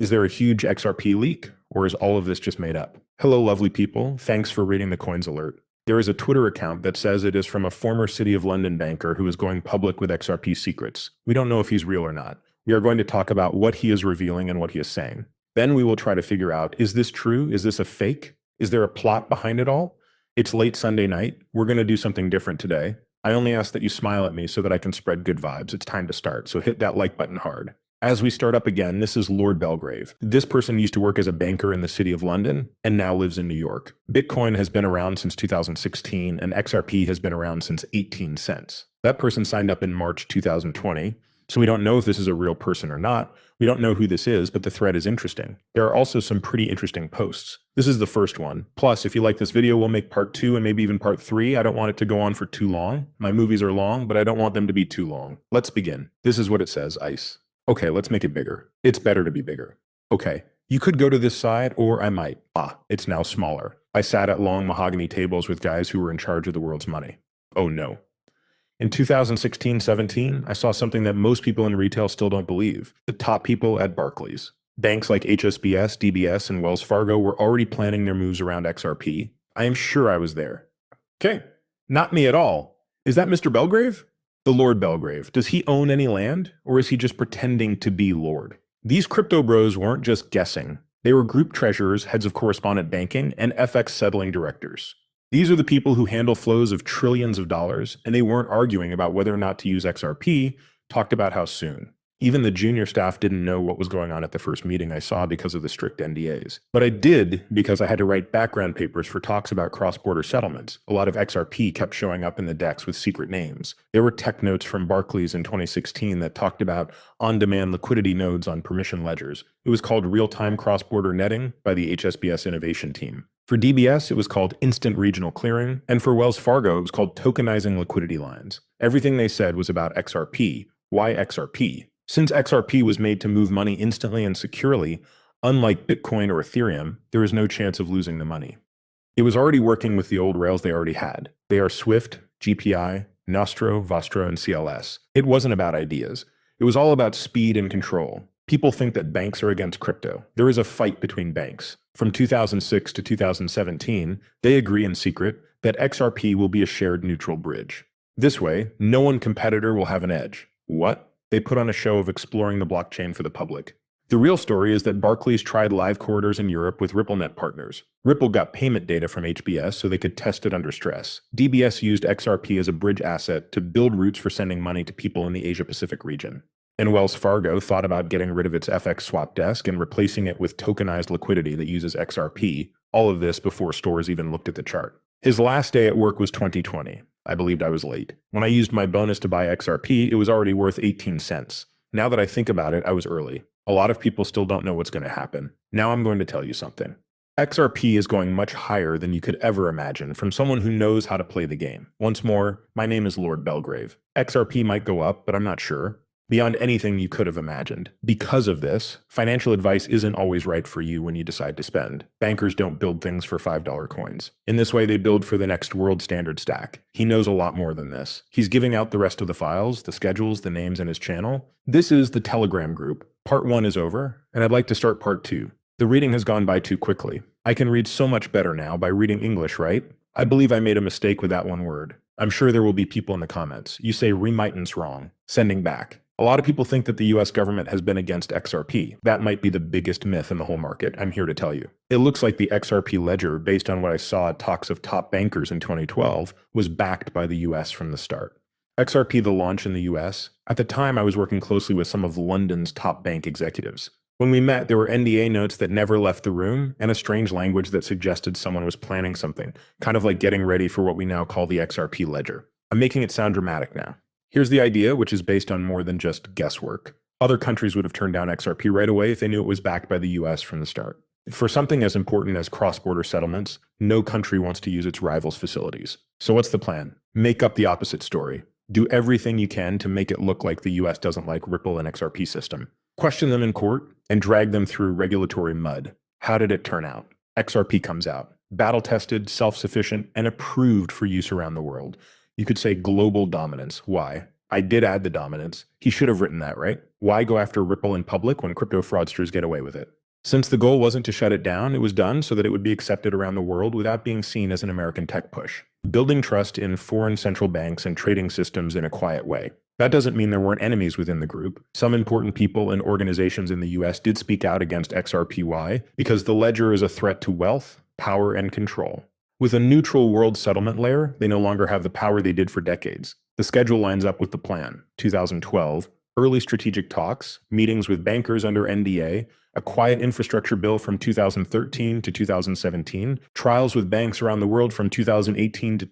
Is there a huge XRP leak, or is all of this just made up? Hello, lovely people. Thanks for reading the Coins Alert. There is a Twitter account that says it is from a former City of London banker who is going public with XRP secrets. We don't know if he's real or not. We are going to talk about what he is revealing and what he is saying. Then we will try to figure out, is this true? Is this a fake? Is there a plot behind it all? It's late Sunday night. We're going to do something different today. I only ask that you smile at me so that I can spread good vibes. It's time to start, so hit that like button hard. As we start up again, this is Lord Belgrave. This person used to work as a banker in the City of London and now lives in New York. Bitcoin has been around since 2016 and XRP has been around since 18 cents. That person signed up in March 2020, so we don't know if this is a real person or not. We don't know who this is, but the thread is interesting. There are also some pretty interesting posts. This is the first one. Plus, if you like this video, we'll make part 2 and maybe even part 3. I don't want it to go on for too long. My movies are long, but I don't want them to be too long. Let's begin. This is what it says, ICE. Okay, let's make it bigger. It's better to be bigger. Okay, you could go to this side, or I might. It's now smaller. I sat at long mahogany tables with guys who were in charge of the world's money. Oh no. In 2016-17, I saw something that most people in retail still don't believe. The top people at Barclays. Banks like HSBC, DBS, and Wells Fargo were already planning their moves around XRP. I am sure I was there. Okay, not me at all. Is that Mr. Belgrave? The Lord Belgrave. Does he own any land, or is he just pretending to be Lord? These crypto bros weren't just guessing. They were group treasurers, heads of correspondent banking, and FX settling directors. These are the people who handle flows of trillions of dollars, and they weren't arguing about whether or not to use XRP, talked about how soon. Even the junior staff didn't know what was going on at the first meeting I saw because of the strict NDAs. But I did because I had to write background papers for talks about cross-border settlements. A lot of XRP kept showing up in the decks with secret names. There were tech notes from Barclays in 2016 that talked about on-demand liquidity nodes on permission ledgers. It was called real-time cross-border netting by the HSBC innovation team. For DBS, it was called instant regional clearing, and for Wells Fargo, it was called tokenizing liquidity lines. Everything they said was about XRP. Why XRP? Since XRP was made to move money instantly and securely, unlike Bitcoin or Ethereum, there is no chance of losing the money. It was already working with the old rails they already had. They are Swift, GPI, Nostro, Vostro, and CLS. It wasn't about ideas. It was all about speed and control. People think that banks are against crypto. There is a fight between banks. From 2006 to 2017, they agree in secret that XRP will be a shared neutral bridge. This way, no one competitor will have an edge. What? They put on a show of exploring the blockchain for the public. The real story is that Barclays tried live corridors in Europe with RippleNet partners. Ripple got payment data from HBS so they could test it under stress. DBS used XRP as a bridge asset to build routes for sending money to people in the Asia-Pacific region. And Wells Fargo thought about getting rid of its FX swap desk and replacing it with tokenized liquidity that uses XRP, all of this before stores even looked at the chart. His last day at work was 2020. I believed I was late. When I used my bonus to buy XRP, it was already worth 18 cents. Now that I think about it, I was early. A lot of people still don't know what's going to happen. Now I'm going to tell you something. XRP is going much higher than you could ever imagine from someone who knows how to play the game. Once more, my name is Lord Belgrave. XRP might go up, but I'm not sure. Beyond anything you could have imagined. Because of this, financial advice isn't always right for you when you decide to spend. Bankers don't build things for $5 coins. In this way, they build for the next world standard stack. He knows a lot more than this. He's giving out the rest of the files, the schedules, the names in his channel. This is the Telegram group. Part 1 is over, and I'd like to start part 2. The reading has gone by too quickly. I can read so much better now by reading English, right? I believe I made a mistake with that one word. I'm sure there will be people in the comments. You say remittance wrong. Sending back. A lot of people think that the US government has been against XRP. That might be the biggest myth in the whole market, I'm here to tell you. It looks like the XRP ledger, based on what I saw at talks of top bankers in 2012, was backed by the US from the start. XRP, the launch in the US, at the time I was working closely with some of London's top bank executives. When we met, there were NDA notes that never left the room, and a strange language that suggested someone was planning something, kind of like getting ready for what we now call the XRP ledger. I'm making it sound dramatic now. Here's the idea, which is based on more than just guesswork. Other countries would have turned down XRP right away if they knew it was backed by the US from the start. For something as important as cross-border settlements, no country wants to use its rivals' facilities. So what's the plan? Make up the opposite story. Do everything you can to make it look like the US doesn't like Ripple and XRP system. Question them in court and drag them through regulatory mud. How did it turn out? XRP comes out. Battle-tested, self-sufficient, and approved for use around the world. You could say global dominance. Why? I did add the dominance. He should have written that, right? Why go after Ripple in public when crypto fraudsters get away with it? Since the goal wasn't to shut it down, it was done so that it would be accepted around the world without being seen as an American tech push. Building trust in foreign central banks and trading systems in a quiet way. That doesn't mean there weren't enemies within the group. Some important people and organizations in the US did speak out against XRPY because the ledger is a threat to wealth, power, and control. With a neutral world settlement layer, they no longer have the power they did for decades. The schedule lines up with the plan. 2012, early strategic talks, meetings with bankers under NDA, a quiet infrastructure bill from 2013 to 2017, trials with banks around the world from 2018 to